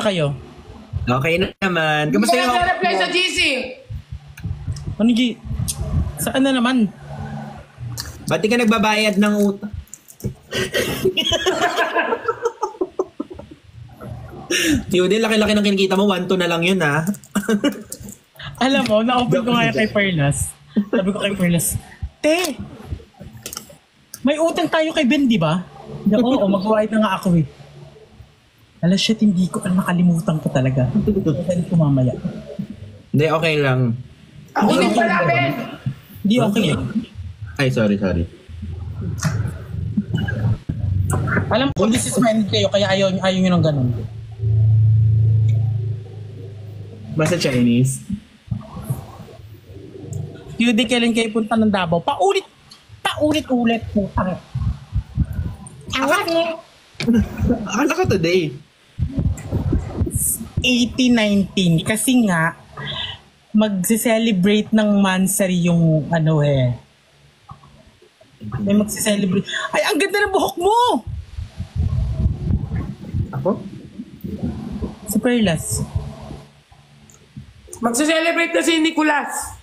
Kamusta kayo? Okay na naman. Kamusta yung Hindi ka sa GC. Ano G? Saan na naman? Ba't di ka nagbabayad ng utang? Yun, laki-laki ng kinikita mo. 1-2 na lang yun, ha? Alam mo, na-open ko nga kay Perlas. Sabi ko kay Perlas, Te, may utang tayo kay Ben, di ba? Oo, mag-wait na nga ako eh. Alas, shit, hindi ko nakalimutan ko talaga. Saan ko mamaya? Hindi, okay lang. Ako din pala, Ben. Hindi okay eh. Ay, sorry. Alam ko, this is minded kayo, kaya ayaw nyo ng ganun. Basta Chinese. Hindi kailan kayo punta ng Davao. Paulit-ulit putang. Akala ko today. 18-19 kasi nga magse-celebrate ng Mansari yung ano eh. May magse-celebrate. Ay, ang ganda ng buhok mo! Ako? Si Perlas. Magse-celebrate na si Nicolas.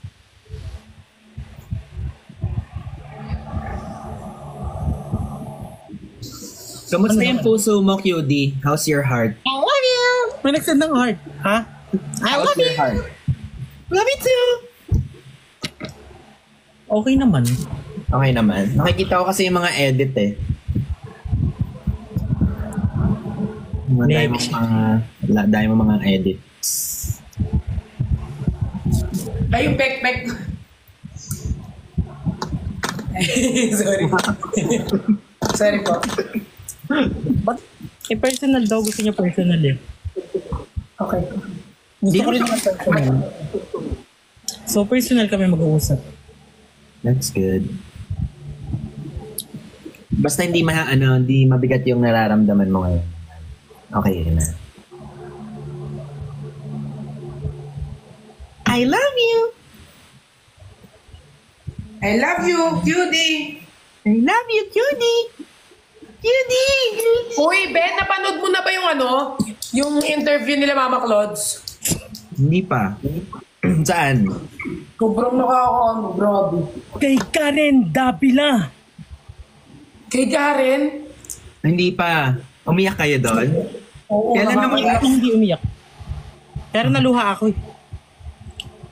Kamusta yung puso mo, QD? How's your heart? I love you! May nagsend ng heart. Ha? I How's love your you! heart? Love you too! Okay naman. Okay naman. Nakikita ko kasi yung mga edit eh. Dahil mo mga edits. Ay, yung pek-pek. Sorry. Sorry po. But, personal daw. Gusto niya personal eh. Okay. Gusto ko rin naman personal. So, personal kami mag-uusap. That's good. Basta hindi mabigat yung nararamdaman mo ngayon. Okay na. I love you! I love you, cutie. I love you, cutie! Cutie! Uy, Ben, napanood mo na ba yung yung interview nila Mama Clods? Hindi pa. Saan? Sobrang grabe. Kay Karen Davila. Kay Karen? Hindi pa. Umiyak kayo doon? Oo, Kailan naman? Ako hindi umiyak. Pero naluha ako eh.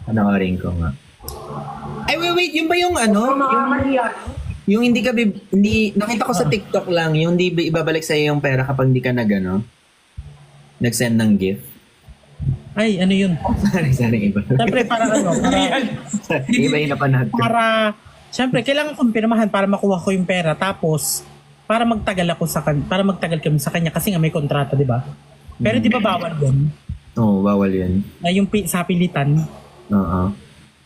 Panoorin ko nga. Ay, wait. Yung ba yung yung hindi nakita ko sa TikTok lang, yung hindi ibabalik sa'yo yung pera kapag hindi ka nag-send ng gift. Ay, ano yun? Sorry, iba. Siyempre, Iba yung napanood ko. Siyempre, kailangan kong pirmahan para makuha ko yung pera. Tapos, para magtagal kami sa kanya kasi nga may kontrata, di ba? Pero di ba bawal yun? Oo, bawal yun. Yung sa pilitan. Oo.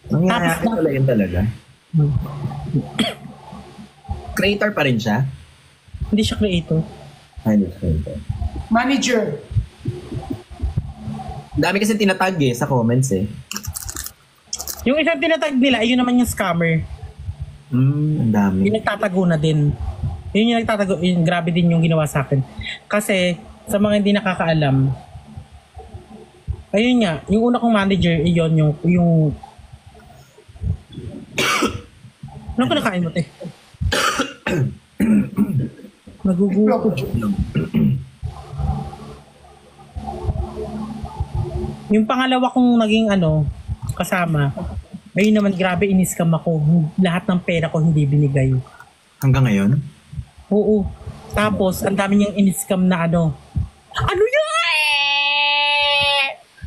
Nangyayari pala yun talaga. Creator pa rin siya? Hindi siya creator. Hindi creator. Manager. Dami kasi tinatag sa comments eh. Yung isang tinatag nila, yun naman yung scammer. Ang dami. Yung nagtatago na din. Yun yung nagtatago, yun, grabe din yung ginawa sa akin. Kasi, sa mga hindi nakakaalam, ayun nga, yung una kong manager, yun, yung ano ko nakain mo, te? Nagugulo ko. Yung pangalawa kong naging kasama, ayun naman, grabe iniskam ako. Lahat ng pera ko hindi binigay. Hanggang ngayon? Oo. Tapos, ang dami niyang iniskam na ano yan?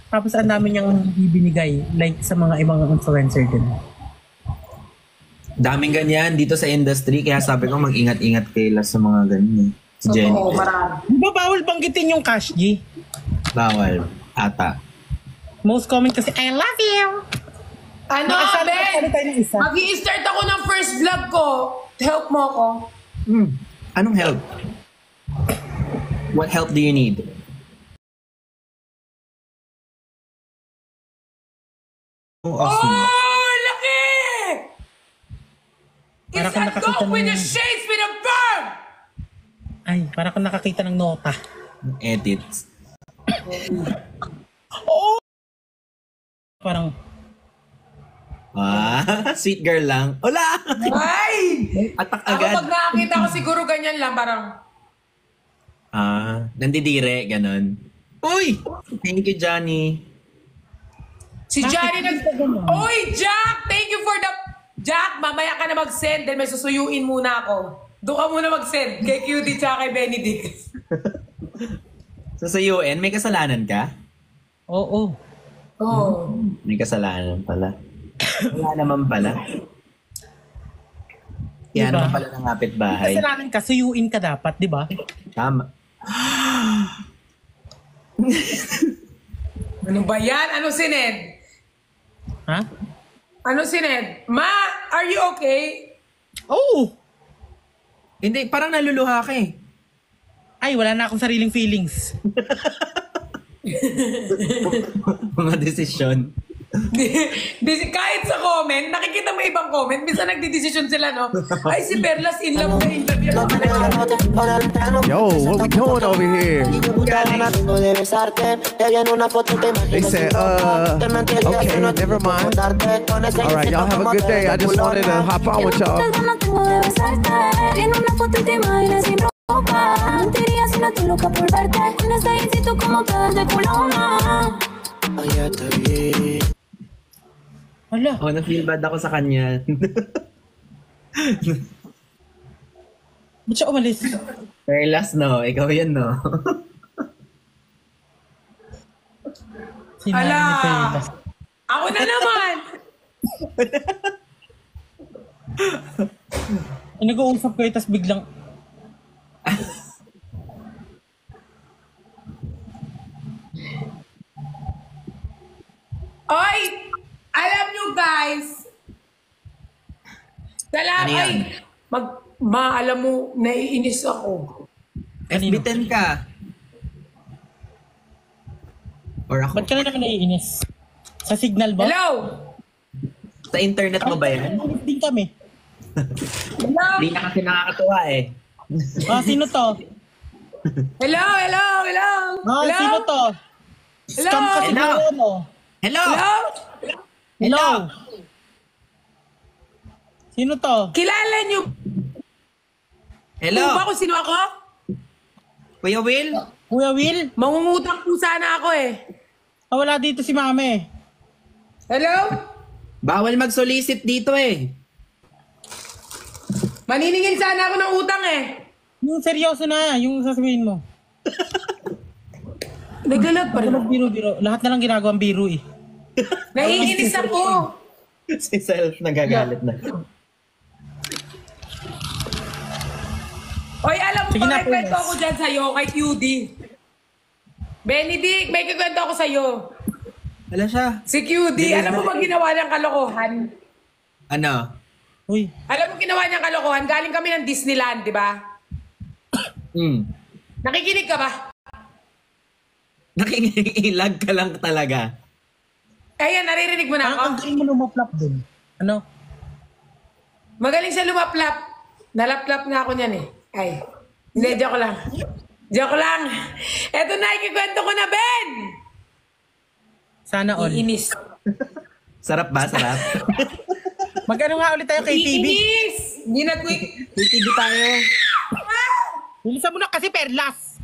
Tapos, ang dami niyang hindi binigay. Like sa mga ibang influencer din. Daming ganyan dito sa industry, kaya sabi ko mag-ingat-ingat kayo sa mga ganyan. Jenny. Oo, marami. Di ba bawal banggitin yung cash, G? Bawal. Ata. Most comment kasi, I love you! Ben? Mag-i-start ako ng first vlog ko. Help mo ako. Anong help? What help do you need? Laki! Para It's kung a nakakita dog with ng- a shades with a bird! Ay, para kung nakakita ng nota. Edits. Oo. Parang, Sweet girl lang. Wala! Ay! Atak Ako agad. pag nakakita ko siguro ganyan lang, parang, Nandidire, ganon. Uy! Thank you, Johnny. si Johnny Oy, Jack! Thank you for the... Jack, mamaya ka na mag-send dahil may susuyuin muna ako. Doon ka muna mag-send kay QD tsaka kay Benedict. So sa UN, may kasalanan ka? oo. Oh. May kasalanan pala. Wala naman pala. Kaya Diba? naman pala nangapit bahay. Kasalanan ka, suyuin ka dapat, di ba? Tama. Ano ba yan? Ano si Ned? Ha? Ano si Ned? Ma, are you okay? Oo. Hindi, parang naluluha ka eh. Ay, wala na akong sariling feelings. Mga desisyon. Kahit sa comment, nakikita mo ibang comment, minsan nagdidesisyon sila, no? Ay, si Perlas in love na interview. Yo, what we doing over here? They said, okay, never mind. All right, y'all have a good day. I just wanted to hop on with y'all. Hala. Na-feel bad ako sa kanya. Ba't siya umalis? Very last, no? Ikaw yan, no? Sinabi Ala! ni Perlas. Ako na naman! Nag-uusap kayo, tas biglang, Oy! Alam nyo guys, Ano yan? alam mo, naiinis ako. FB10 ka. Or ako. ba't ka na naman naiinis? Sa signal ba? Hello? Sa internet mo ba yan? Naiinis din kami. Hello? Hindi na kasi nakakatuwa eh. Sino to? Hello? Hello? Hello? Hello? Sino to? Scam kasi Hello? ko, no? Hello! Hello? Hello? Sino to? Kilala nyo Hello! ba kung sino ako? Kuya Will? Kuya Will? Mangungutang po sana ako eh. Wala dito si Mame. Hello? Bawal mag-solicit dito eh. Maniningil sana ako ng utang eh. Yung seryoso na, yung sasabihin mo. Naglalag pa rin ako. Biro-biro. Lahat na lang ginagawang biro eh. Naiinis ako. Si Self nagagalit na. Oy, alam mo Sige ba, na, may kwento Perlas. ako dyan sa'yo kay QD. Benedict, may kikwento ako sa'yo. Wala siya. Si QD, alam mo ba ginawa niyang kalokohan? Ano? Uy, Alam mo ginawa niyang kalokohan? Galing kami ng Disneyland, di ba? Nakikinig ka ba? Nakikilag ka lang talaga. Ayan, naririnig mo na ang ako. galing mo lumaplap dun. Ano? Magaling siya lumaplap. Nalaplap na ako niyan eh. Ay, hindi, joke lang. Joke lang. Eto na, ikikwento ko na, Ben! Sana all. Iinis. Sarap ba? Sarap? Mag-ano nga ulit tayo kay TV? Iinis! Hindi na TV tayo. Bilisan mo na kasi Perlas.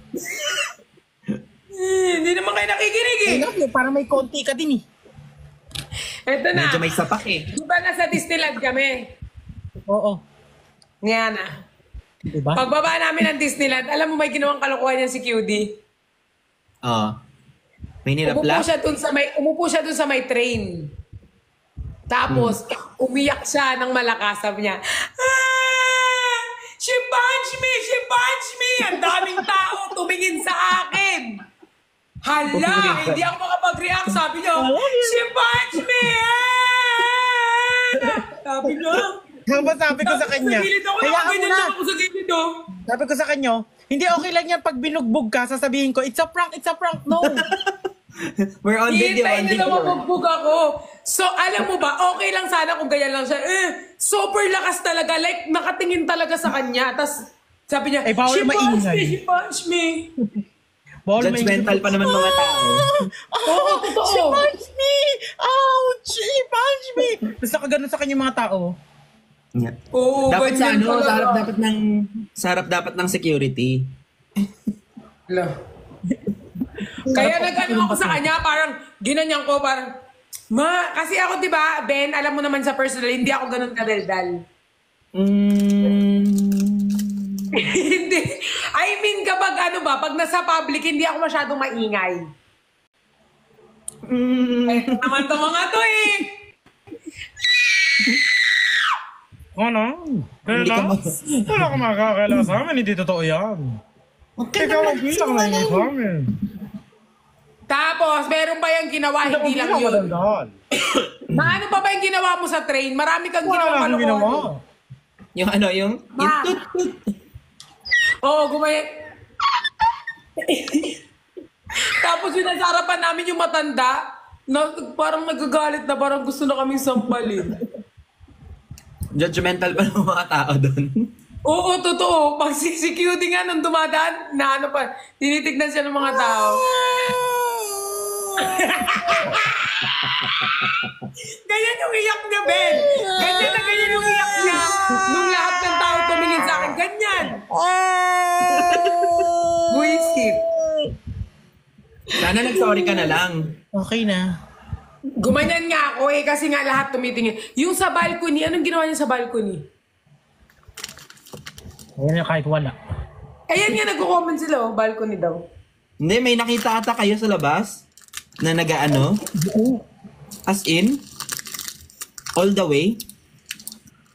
Hindi naman kayo nakikinig eh. Ayun, parang may konti ka din eh. Eto na. Medyo may sapak eh. Di ba nasa Disneyland kami? Oo. Nga na. Diba? Pagbaba namin ng Disneyland, alam mo may ginawang kalokohan yan si QD. Oo. May Umupo nilapla? siya dun sa may train. Tapos, umiyak siya ng malakas. Sabi niya, she punched me! She punched me! Ang daming tao tumingin sa akin. Hala! Hindi ako makapag-react. Sabi niya, she punched me! Sabi niya, Sabi ko sa kanya. Sa gilid ako, Hayaan mo nakaganyan na. lang ako sa gilid oh. Sabi ko sa kanya, hindi okay lang yan pag binugbog ka, sasabihin ko, it's a prank, no. We're on video, Hintay on na video. mabugbog ako. So, alam mo ba, okay lang sana kung ganyan lang siya. Super lakas talaga. Like, nakatingin talaga sa kanya. Tapos, sabi niya, Eh, bawal she punched maingay." me, she punched me. Bawal Judgmental pa naman mga tao. Oo, totoo. She punched me! Ouch! She punched me! Tapos nakaganon sa kanya mga tao. Yeah. Oo, Dapat sa ganyan ano, talaga. sa harap dapat ng security. Ala. Kaya nag-ano ako sa kanya, parang ginanyan ko, parang, kasi ako, di ba, Ben, alam mo naman sa personal, hindi ako ganun kadaldal. Hindi. I mean, kapag ano ba, pag nasa public, hindi ako masyadong maingay. Eh, naman to mga to eh. Ano? Hindi ka Wala ka makakala sa amin, hindi totoo yan. Ikaw ang bilang na ingay sa amin. Tapos, meron pa yung ginawa, hindi lang yun. Ano pa ba yung ginawa mo sa train? Marami kang ginawa Wala akong ginawa. Yung ano, yung Ma. tut-tut. Oo, gumaya. Tapos yung nasa harapan namin yung matanda, na parang nagagalit na parang gusto na kaming sampalin. Judgmental pa ng mga tao doon. Oo, totoo. Pag si Cutie nga nung dumadaan, na ano pa, tinitignan siya ng mga tao. Ganyan yung iyak niya, Ben. Ganyan na ganyan yung iyak niya. Nung lahat ng tao tumingin sa akin, ganyan. Buisit. Sana nag-sorry ka na lang. Okay na. Gumanyan nga ako eh, kasi nga lahat tumitingin. Yung sa balcony, anong ginawa niya sa balcony? Ayan yung kahit wala. Ayan nga, nagko-comment sila, oh, balcony daw. Hindi, may nakita ata kayo sa labas na nag-ano? As in? All the way?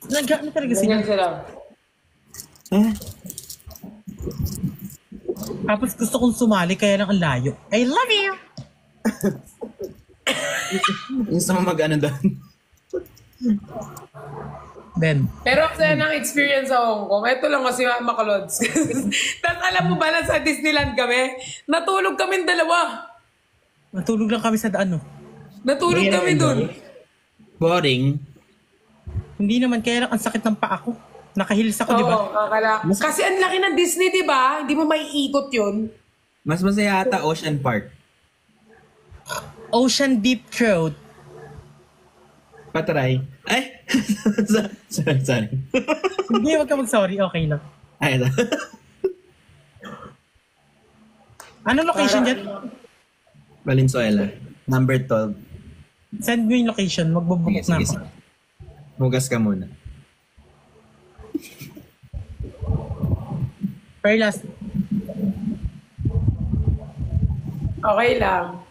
Nag-ano talaga sila? Ganyan sila. Ah, Tapos gusto kong sumali, kaya lang ang layo. I love you! gusto mo mag-ano doon? Ben. Pero kasi ng experience sa Hong Kong, ito lang kasi makalods. Tapos alam mo ba na sa Disneyland kami, natulog kami dalawa. Natulog lang kami sa daan, no? Natulog kami dun. Boring. Hindi naman, kaya lang ang sakit ng paa ko. Nakahilis ako, di ba? Oo, akala. Kasi ang laki ng Disney, di ba? Hindi mo maiikot yun. Mas masaya ata Ocean Park. Ocean Deep Throat. Patry. Ay! sorry. Hindi, wag ka mag-sorry. Okay lang. Ay, ito. Ano location dyan? Valenzuela. Number 12. Send mo yung location. Magbubuk na ako. Sige. Hugas ka muna. Perlas. Okay lang.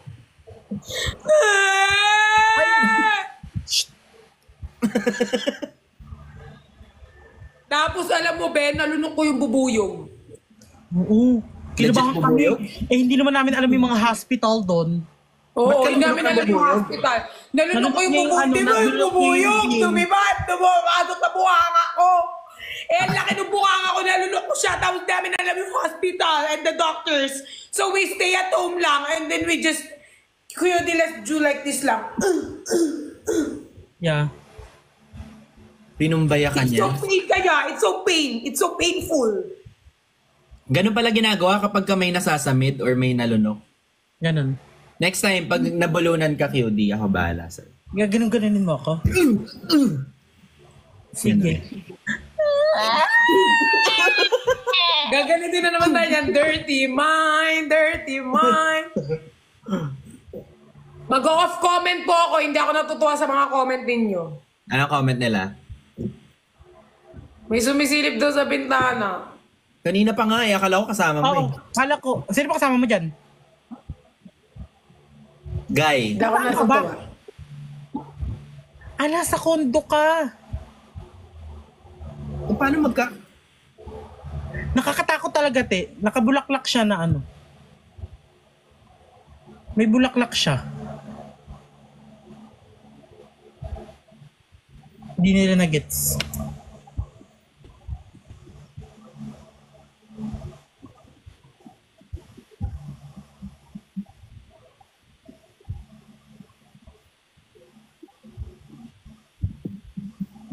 Tapos alam mo, Ben, nalunok ko yung bubuyog. Oo. Kinabahan Legit kami. bubuyog? Eh, hindi naman namin alam yung mga hospital doon. Oo, kayo hindi namin alam yung bubuyog? hospital. Nalunok ko yung Nalunok bubuyog. yung Di ano, ba yung nalunok bubuyog? yung- Tumibat, tumakasot na buhanga ko. Eh, ang laki ng buhanga ko, nalunok ko siya. Tapos namin alam yung hospital and the doctors. So we stay at home lang and then we just, Kuya, let's do like this lang. Yeah. Pinumbaya ka It's so niya. pain kaya. It's so painful. Ganun pala ginagawa kapag ka may nasasamid or may nalunok. Ganun. Next time, pag nabulunan ka, QD, ako bahala sa'yo. Ganun-ganunin mo ako. Sige. Gagalitin na naman tayo yan. Dirty mind, dirty mind. Mag-off comment po ako. Hindi ako natutuwa sa mga comment ninyo. Ano comment nila? May sumisilip daw sa bintana. Kanina pa nga akala ko kasama mo Oo. Kala ko. Sino pa kasama mo dyan? Guy. Hindi ako Ano natutuwa. ba? Nasa kondo ka. Paano magka... Nakakatakot talaga, te. Nakabulaklak siya na ano. May bulaklak siya. Hindi nila na-gets.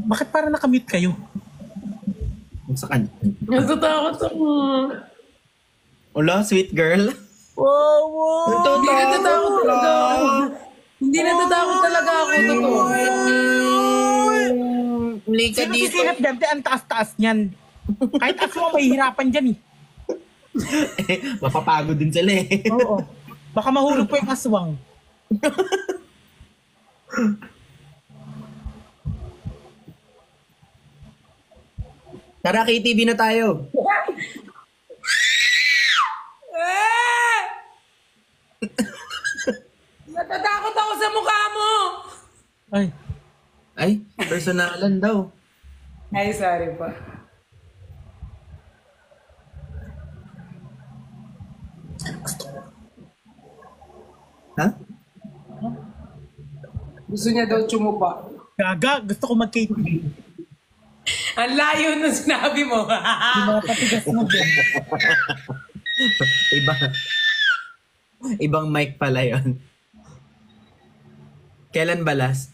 Bakit parang nakamute kayo? Sa kanya. Natatakot ako. Ula, sweet girl. Hindi natatakot talaga ako. Hindi natatakot talaga ako. Totoo. Lika Sino si dito. Sinap Dante? Ang taas-taas niyan. Kahit aswang, mahihirapan dyan eh. Mapapagod din sila eh. Oo. Baka mahulog po yung aswang. Tara, KTV na tayo. Eh! Natatakot ako sa mukha mo. Ay. Ay, personalan daw. Ay, sorry po. Ha? Gusto niya daw tsumupa. Gaga, gusto ko mag-KTV. Ang layo nung sinabi mo. Yung mga patigas mo din. Iba. Ibang mic pala yun. Kailan balas?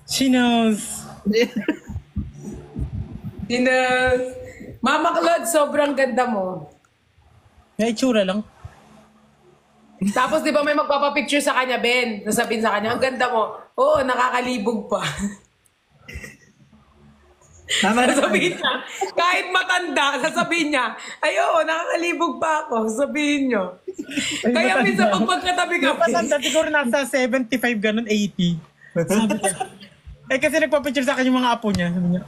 She knows. Mama Claude, sobrang ganda mo. May itsura lang. Tapos di ba may magpapapicture sa kanya, Ben? Nasabihin sa kanya, ang ganda mo. Oo, nakakalibog pa. Tama na. Sasabihin niya, kahit matanda, sasabihin niya, ay oo, nakakalibog pa ako. Sabihin niyo. Kaya minsan pag magkatabi kami. Napatanda, siguro nasa 75, ganun, 80. Sabi niya. Eh kasi nagpapicture sa akin yung mga apo niya. Sabi niya,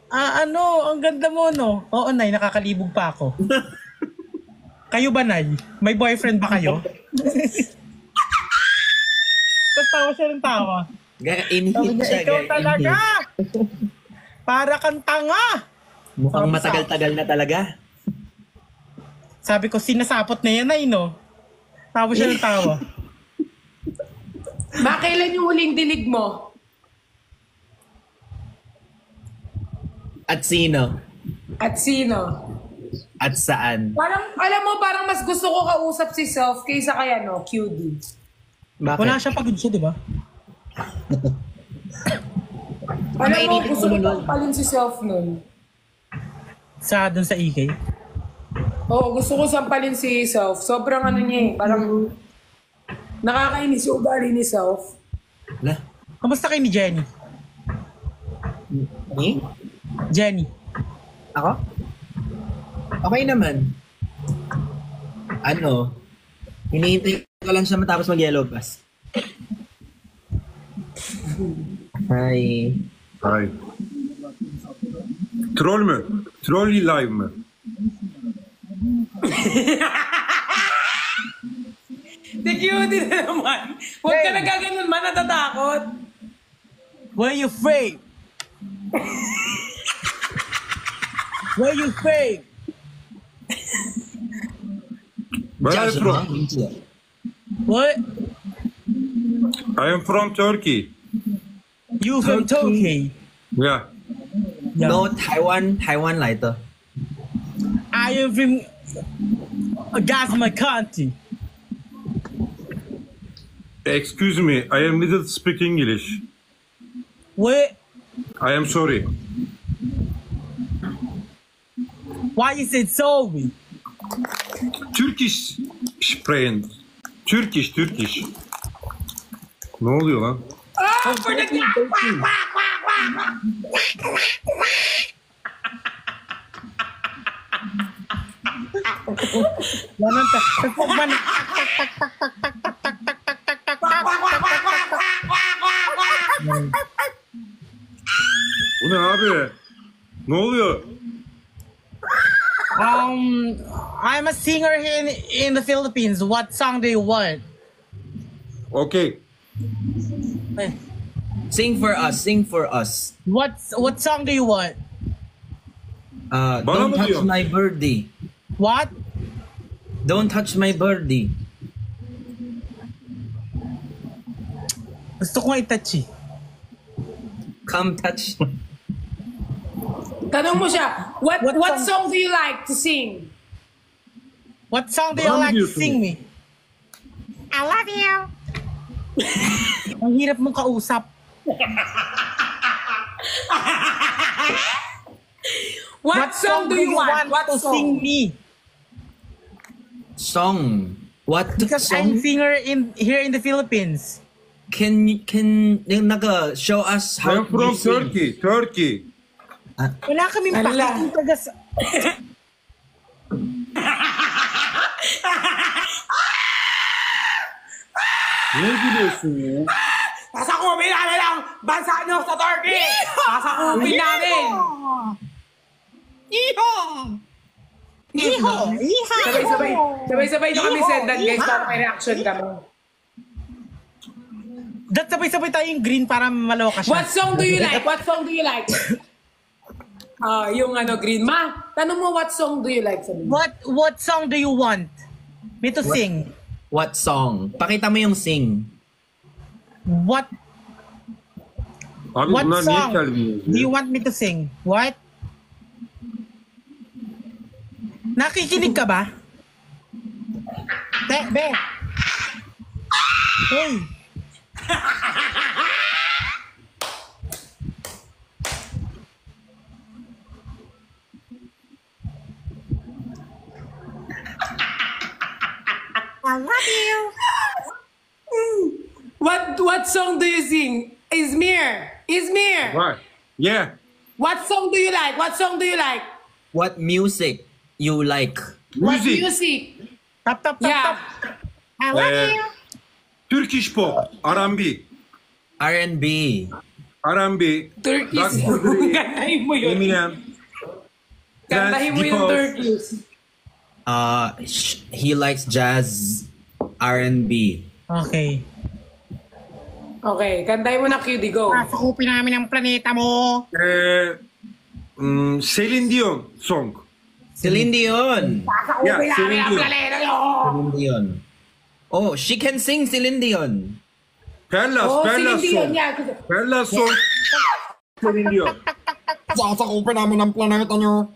ang ganda mo, no? Oo, Nay, nakakalibog pa ako. Kayo ba, Nay? May boyfriend ba kayo? Tapos tawa siya ng tawa. Inhit Sabi niya, siya. ikaw talaga! Para kang tanga! Mukhang matagal-tagal na talaga. Sabi ko, sinasapot na yan, Nay, no? Tawa siya ng tawa. Makailan yung huling dilig mo? At sino? At sino? At saan? Parang, alam mo, parang mas gusto ko kausap si Self kaysa kay QD. Bakit? Wala siya, pagod siya, di ba? Alam mo, Mainitin gusto ko ulo nun. palin si Self nun. Doon sa EK. Oo, gusto ko sampalin si Self. Sobrang niya eh, parang nakakainis yung ugali ni Self. Na? Kamusta kayo ni Jenny? Ni? Jenny. Ako? Okay naman. Hinihintay ko lang siya matapos mag-yellow pass. Hi. Hi. Troll mü? Trolli live mı? The QD na naman. Huwag ka na gaganon man, natatakot. Where you from? Where you from? Where are you from? What? I am from Turkey. You from Turkey? Yeah. Yeah. No, Taiwan 来的。 I am from Gas my country. Excuse me, I am little speak English. What? I am sorry. Why you said sorry? Turkish sprechen. Turkish. Ne oluyor lan? Ah, for the Ganun ka. Tapos pag man, Bu ne abi? Ne oluyor? I'm a singer here in the Philippines. What song do you want? Okay. Eh, Sing for us. What song do you want? Don't mı touch diyor? my birdie. What? Don't touch my birdie. Gusto ko nga i-touch eh. Come touch. Tanong mo siya, what What song do you like to sing? What song do you Bana mı like to diyorsun? sing me? I love you. Ang hirap mong kausap. What song do you want? What to sing song? me? Song. What Because song? I'm singer here in the Philippines. Can show us how I'm from you sing? Turkey. Wala kaming Ala. pakitong taga sa... Ne gülüyorsun ya? Pasakupin namin ang bansa nyo sa Turkey! Pasakupin namin! Iho! Iho! Iha! Sabay-sabay nyo kami sendan, guys, para may reaction kami. Dat sabay-sabay tayong green para malawakas siya. What song do you like? What song do you like? Yung green. Ma, tanong mo what song do you like? Sabi mo. What song do you want me to sing? What song? Pakita mo yung sing. What Abi what bunlar niye song kelmiyor? do you want me to sing? What? Nakikinig ka ba? Be. Hey. I love you. What song do you sing? Izmir. Right. Yeah. What song do you like? What song do you like? What music you like? What Music. music? Tap. Yeah. I love Eh, you. Turkish pop, R&B. R&B. R&B. Turkish. Dr. Dre, Kantahin mo yun. Eminem. Kantahin mo yung Deepos. Turkish. He likes jazz, R&B. Okay. Okay, kantahin mo na QD, go. Pasakupin namin ang planeta mo. Celine Dion song. Celine Dion. Yeah, Pinami Celine ang Dion. planeta nyo. Celine Dion. Oh, she can sing Celine Dion. Perlas Celine Dion, song. yeah. Perlas song. Celine Dion. Sasakupin namin ang planeta nyo.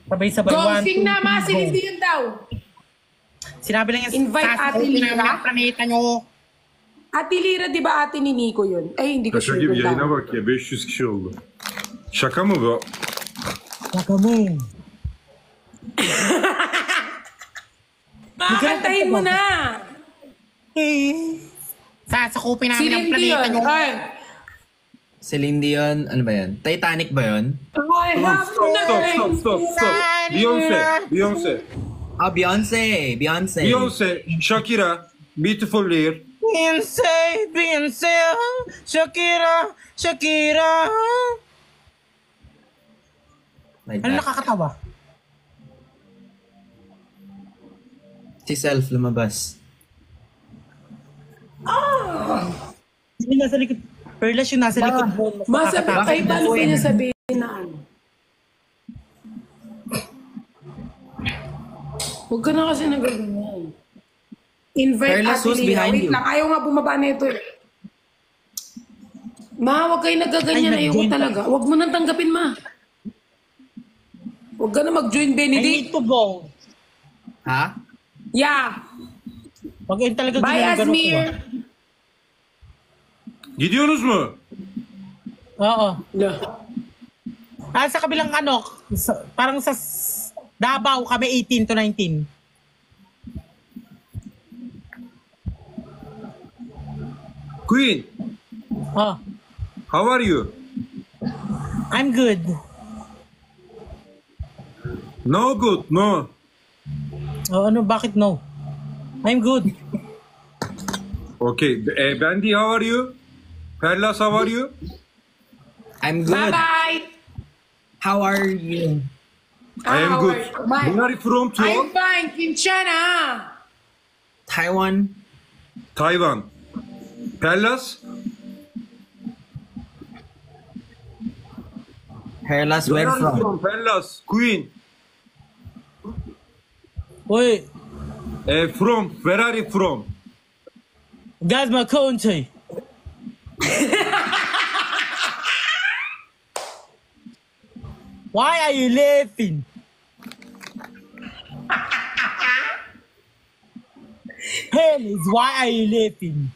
Sabay-sabay. Go, one, sing two, na, ma. three, Celine go. Dion daw. Sinabi lang yan. Invite Ate sasakupin Lira. namin ang planeta nyo. Ate Lira, di ba ate ni Nico yun? Ay, hindi ko Şaka sure. gibi yun yayına daw. bak ya 500 kişi oldu. Şaka mı bu? Saka mo. Kantahin mo na. Sasakupin namin ang Celine planeta Dion. nyo. Ay. Celine Dion, ano ba yan? Titanic ba yun? I have Stop. Beyoncé. Beyonce. Beyoncé, Shakira, Beautiful Year. Beyonce, Shakira. Like Ano that. nakakatawa? Si Self lumabas. Yung nasa likod. Perlas yung nasa likod mo. Masabi, ay, paano ko niya sabihin na ano? Huwag ka na kasi nagaganyan. Invite Carla, Ate who's Lira. behind Wait you? lang, ayaw nga bumaba na ito eh. Ma, huwag kayo nagaganyan. Ay, Ayoko nag-join talaga. Huwag mo nang tanggapin, ma. Huwag ka na mag-join, I Benedict. need to go. Ha? Yeah. Wag yun talaga Bye, ginagano ko. Asmir. Gidiyorsunuz mu? Oo. No. Sa kabilang parang sa Davao kami 18 to 19. Queen, Oh, how are you? I'm good. No good, no. Oh, bakit no? I'm good. Okay, Bendy, how are you? Perlas, how are you? I'm good. Bye-bye. How are you? I am good. Bye. Where are you from, I'm too? fine, Kinshana. Taiwan? Taiwan. Perlas? Hairless, Where where are you from? from? Perlas, Queen. Wait, Where are you from? that's my country. Why are you laughing? Hell is why are you laughing?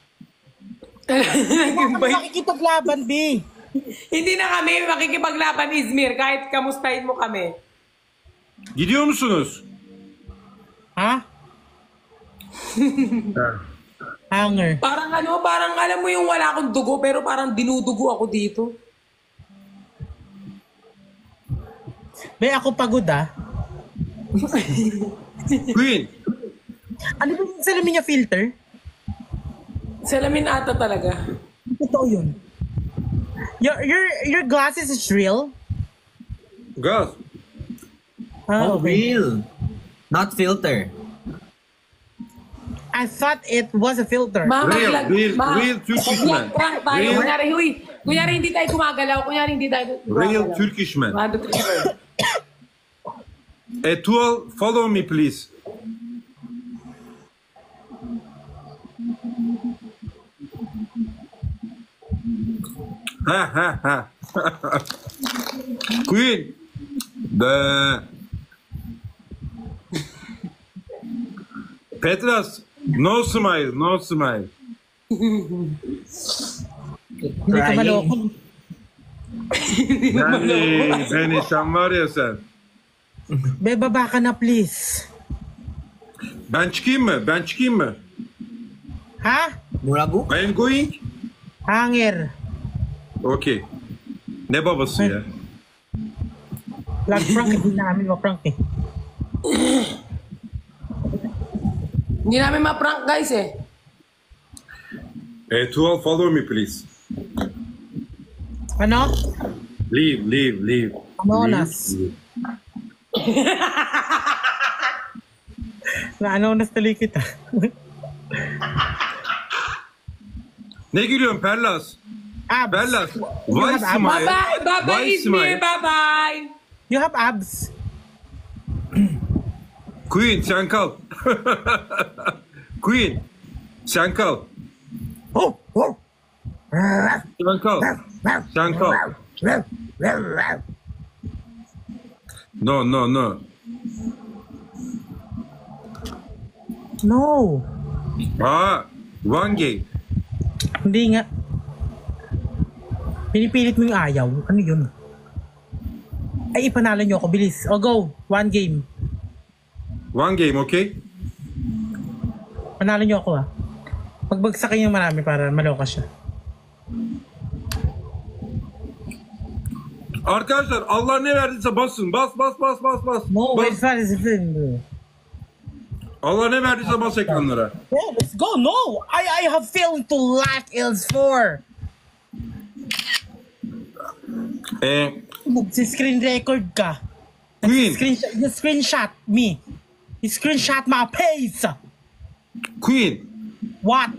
Nag-invite. Nakikipaglaban, B. Hindi na kami makikipaglaban Izmir kahit kamustahin mo kami. Gidiyor musunuz? Ha? Hanger. Parang parang alam mo yung wala akong dugo pero parang dinudugo ako dito. Be, ako pagod ah. Queen. Ano ba yung salamin niya filter? Salamin ata talaga. Totoo yun. Your glasses is real? Gaz. Ah, Oh, okay. real. Not filter. I thought it was a filter. Real Turkish man. Prank tayo. Real- Kunyari hindi tayo gumagalaw. Kunyari hindi tayo gumagalaw. Real Turkish man. 1, 2, 3, 4. Tual, follow me please. Ha. Queen. Petras, no smile, no smile. Hindi ka maloko. Beni sen var ya sen. Be, baba ka na please. Ben çıkayım mı? Ben çıkayım mı? Ha? Murago? I am going. Hanger. Okay. Ne babası ya? Lag prank, hindi namin ma-prank eh. Hindi namin ma-prank guys eh. Tual, follow me please. Ano? Leave. Anonas. Na-anonas tuloy kita. Ne gülüyorsun Perlas? Abs. Perlas. You Why have abs? smile? Bye-bye Why Izmir. smile? Bye-bye. You have abs. Queen sen kal. Queen sen kal. Oh, oh. Sen kal. Sen kal. No. No. One game. Hindi nga. Pinipilit mo yung ayaw. Ano yun? Ay, ipanalo nyo ako. Bilis. O, go. One game. One game, okay? Panalo nyo ako ah. Pagbagsakin yung marami para maloka siya. Arkadaşlar Allah ne verdiyse basın. Bas. No, Bas. it's not as if Allah ne verdiyse bas ekranlara. Yeah, let's go. No, I have feeling to lack is for. Si-screen record ka. Queen. You screenshot me. You screenshot my face. Queen. What?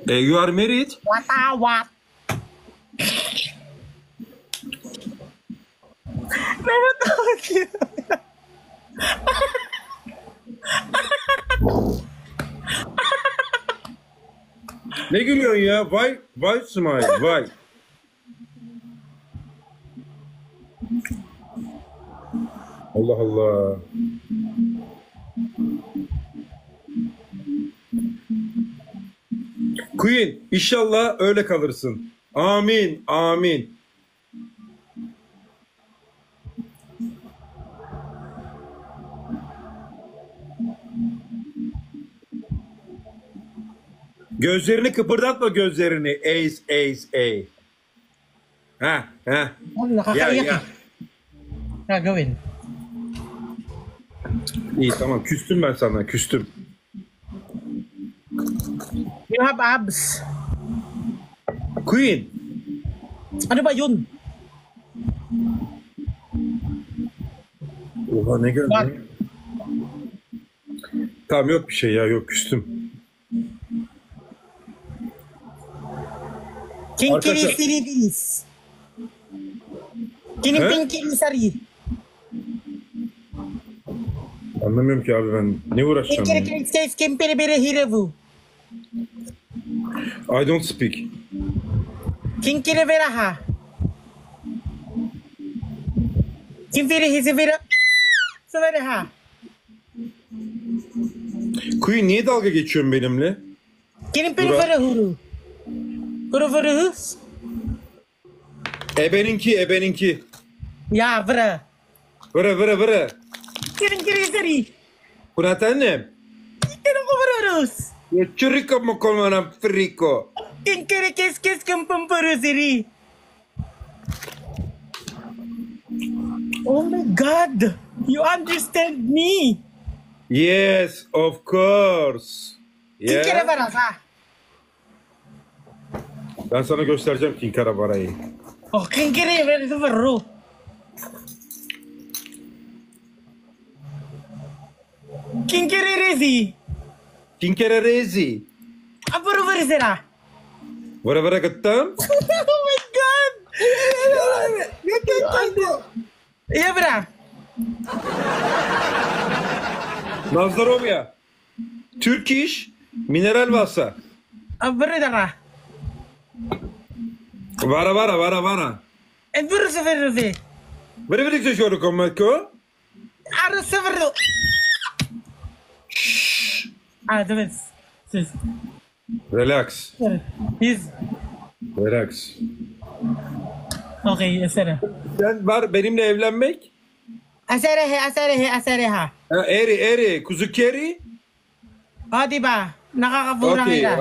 You are married? What? Namatawag yun. Ne gülüyorsun ya? Why smile? Why? Allah Allah. Queen, inşallah öyle kalırsın. Amin. Gözlerini kıpırdatma gözlerini. Ace. Ha. Nakakaiyak Ya. eh. Gagawin. İyi tamam küstüm ben sana küstüm. You have abs. Queen. Ano ba yun? Oha ne Bak. geldi? Tamam yok bir şey ya yok küstüm. Kinkiri Arkadaşlar- siriris. Kinipinkiri sari. Anlamıyorum ki abi ben ne uğraşacağım. Kinkiri ya? kinkiri kimpiri biri hirevu. I don't speak. Kinkiri veraha. Kimpiri hisivira. Saveraha. Queen niye dalga geçiyorsun benimle? Kinimpiri Burak. verahuru. Kuru verahus. Ebeninki. Ya, bra. Vıra. Kiri seri. Kurat annem. Kino ko barurus. Churriko mo kolmanam friko. Kiri kes kampampuru seri. Oh my God. You understand me. Yes, of course. Kiri Yeah. bara ha. Ben sana göstereceğim King Karabara'yı. Oh, kiri baru. Kiri rezi. King Kararezi. Apa rubber sera? Vıra gittim. Oh my God. Ya, bra. Nazdarovya. Türk iş. Mineral vasa. Apa dara? Vara. Buru severu. Vıra çeşiyorum komako. Aru severu. Evet. Siz. Relax. Biz. Relax. Okay, asara. Sen var benimle evlenmek. Asara ha. Ha, eri. Kuzu keri. O, diba? Nakakabura Okay. nila.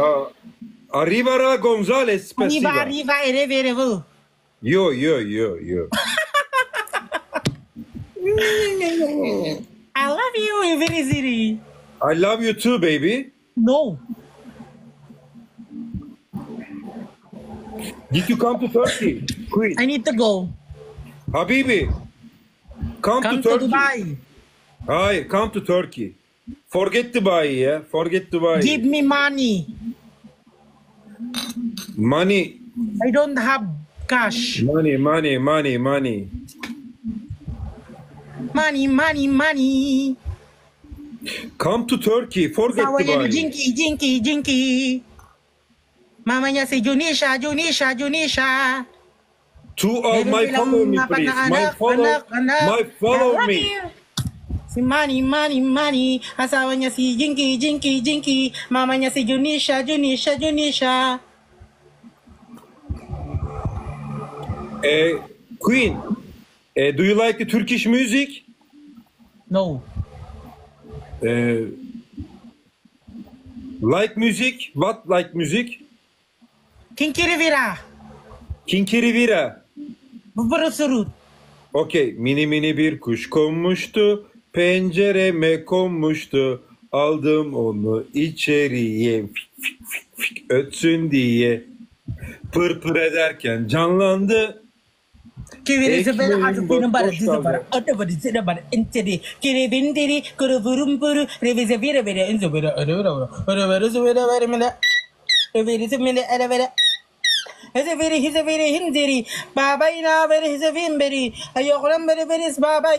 Arrivara Gonzales. Spasiba. Arriba, ere. Yo. I love you, very ziri. I love you too, baby. No. Did you come to Turkey? Queen. I need to go. Habibi. Come Come to to Turkey. Dubai. Hayır, come to Turkey. Forget Dubai ya. Forget Dubai. Give me money. Money. I don't have cash. Money. Money. Come to Turkey. Forget Sawanya ni Dubai. Jinky. Mamanya si Junisha. To all my follow me, please. My follow me. Si money. Asawa niya si Jinky. Mama niya si Junisha. Queen. Do you like the Turkish music? No. Like music? What like music? Kinkirivira. Kinkirivira. Burusuru. Okey. Mini bir kuş konmuştu. Pencereme konmuştu. Aldım onu içeriye. Fik, ötsün diye. Pır ederken canlandı. Kiri sebelum Ekmeğin aku pinam bara boş di kaldı. bara. Ada bara di bara enteri. Kiri bindiri kuru burum buru. Revise vera enzo vera. Vera mena. Revise mena ada vera. His a very hindiri. Baba ina very his a vimberi. Ayokulam very baba.